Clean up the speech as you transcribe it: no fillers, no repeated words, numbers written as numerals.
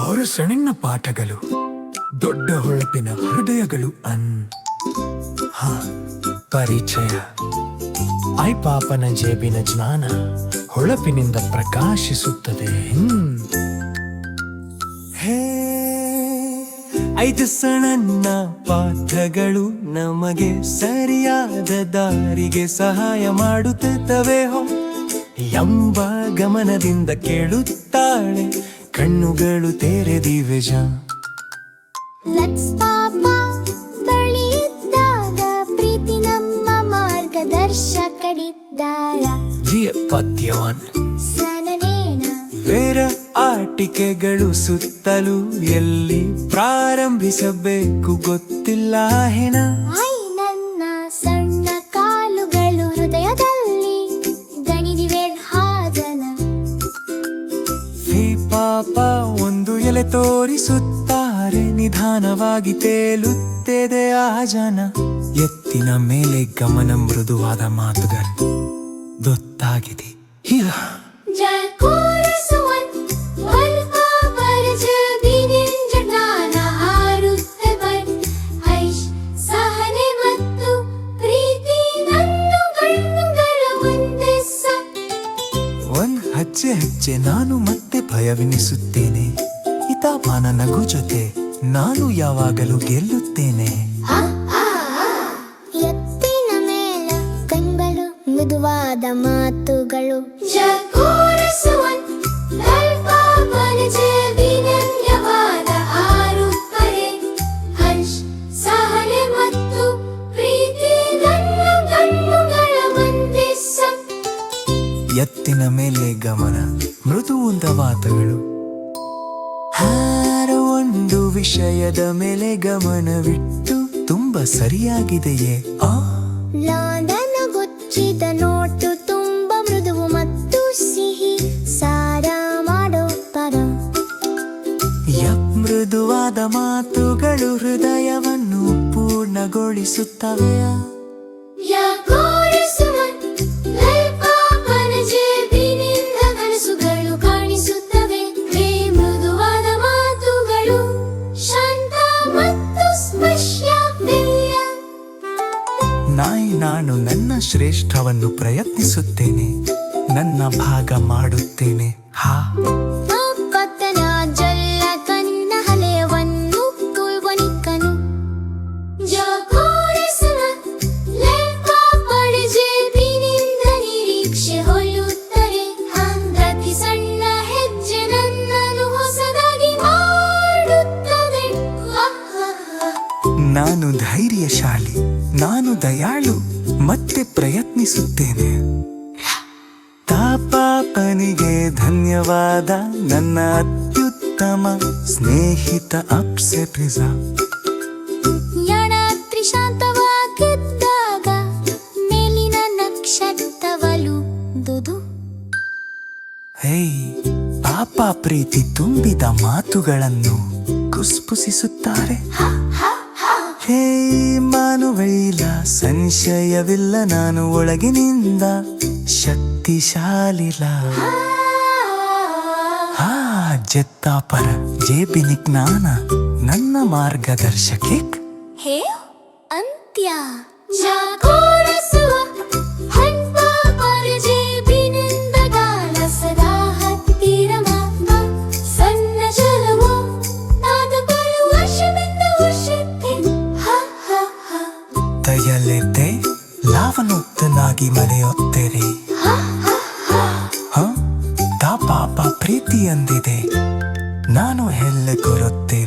ಅವರ ಸಣ್ಣ ಪಾಠಗಳು ದೊಡ್ಡ ಹೊಳಪಿನ ಹೃದಯಗಳು ಪರಿಚಯ ಐ ಪಾಪನ ಜೇಬಿನ ಜ್ಞಾನ ಹೊಳಪಿನಿಂದ ಪ್ರಕಾಶಿಸುತ್ತದೆ. ಹೇ 5 ಸಣ್ಣ ಪಾಠಗಳು ನಮಗೆ ಸರಿಯಾದ ದಾರಿಗೆ ಸಹಾಯ ಮಾಡುತ್ತವೆ ಎಂಬ ಗಮನದಿಂದ ಕೇಳುತ್ತಾಳೆ. ಕಣ್ಣುಗಳು ತೆರೆದಿವೆ ಪ್ರೀತಿ ನಮ್ಮ ಮಾರ್ಗದರ್ಶಕಡಿದ್ದಾರ. ಪದ್ಯವನ್ ಬೇರೆ ಆಟಿಕೆಗಳು ಸುತ್ತಲೂ ಎಲ್ಲಿ ಪ್ರಾರಂಭಿಸಬೇಕು ಗೊತ್ತಿಲ್ಲ ಹೆಣ. ನನ್ನ ಸಣ್ಣ ಕಾಲುಗಳು ಹೃದಯದಲ್ಲಿ ದಣಿದಿವೆ ಹಾಜನ. ಪಾಪ ಒಂದು ಎಲೆ ತೋರಿಸುತ್ತಾರೆ, ನಿಧಾನವಾಗಿ ತೇಲುತ್ತದೆ ಆ ಜನ. ಎತ್ತಿನ ಮೇಲೆ ಗಮನ, ಮೃದುವಾದ ಮಾತುಗಳು ಗೊತ್ತಾಗಿದೆ. ಹೆಜ್ಜೆ ನಾನು ಮತ್ತೆ ಭಯವೆನಿಸುತ್ತೇನೆ. ಹಿತಮಾನ ನಗು ಜೊತೆ ನಾನು ಯಾವಾಗಲೂ ಗೆಲ್ಲುತ್ತೇನೆ. ಎತ್ತಿನ ಮೇಲ ಕಣ್ಗಳು, ಮೃದುವಾದ ಮಾತುಗಳು. ಎತ್ತಿನ ಮೇಲೆ ಗಮನ, ಮೃದುವಾದ ಮಾತುಗಳು. ಒಂದು ವಿಷಯದ ಮೇಲೆ ಗಮನವಿಟ್ಟು ತುಂಬ ಸರಿಯಾಗಿದೆಯೇ? ಗೊಚ್ಚಿದ ನೋಟು ತುಂಬ ಮೃದುವು ಮತ್ತು ಸಿಹಿ ಸಾರ ಮಾಡೋ ಪರ. ಮೃದುವಾದ ಮಾತುಗಳು ಹೃದಯವನ್ನು ಪೂರ್ಣಗೊಳಿಸುತ್ತವೆ. ನಾನು ನನ್ನ ಶ್ರೇಷ್ಠವನ್ನು ಪ್ರಯತ್ನಿಸುತ್ತೇನೆ, ನನ್ನ ಭಾಗ ಮಾಡುತ್ತೇನೆ. ನಿರೀಕ್ಷೆ ಹೊಲುತ್ತದೆ. ಪ್ರತಿ ಸಣ್ಣ ಹೆಜ್ಜೆ ನನ್ನನ್ನು ಹೊಸದಾಗಿ ಮಾಡುತ್ತದೆ. ನಾನು ಧೈರ್ಯಶಾಲಿ, ನಾನು ದಯಾಳು, ಮತ್ತೆ ಪ್ರಯತ್ನಿಸುತ್ತೇನೆ. ಪಾಪನಿಗೆ ಧನ್ಯವಾದ, ನನ್ನ ಅತ್ಯುತ್ತಮ ಸ್ನೇಹಿತ ಅಪ್ಸೆಟ್ರಿಸ. ರಾತ್ರಿ ಶಾಂತವಾಗಿದ್ದಾಗ ಮೇಲಿನ ನಕ್ಷತ್ರವಲು ದುದು. ಪಾಪ ಪ್ರೀತಿ ತುಂಬಿದ ಮಾತುಗಳನ್ನು ಕುಸ್ಪುಸಿಸುತ್ತಾರೆ. ಮಾನುವೈಲ ಸಂಶಯವಿಲ್ಲ, ನಾನು ಒಳಗಿನಿಂದ ಶಕ್ತಿಶಾಲಿಲ. ಜೆತ್ತಾಪರ ಜೇಬಿನ ಜ್ಞಾನ ನನ್ನ ಮಾರ್ಗದರ್ಶಕಿ. ಹೇ ಅಂತ್ಯ ದಯಲೆತೆ ಲಾವನೊತ್ತನಾಗಿ ಮರೆಯುತ್ತೇರಿ. ಪಾಪ ಪ್ರೀತಿ ಅಂದಿದೆ, ನಾನು ಹೆಲ್ಲೆ ಕೊರುತ್ತೇನೆ.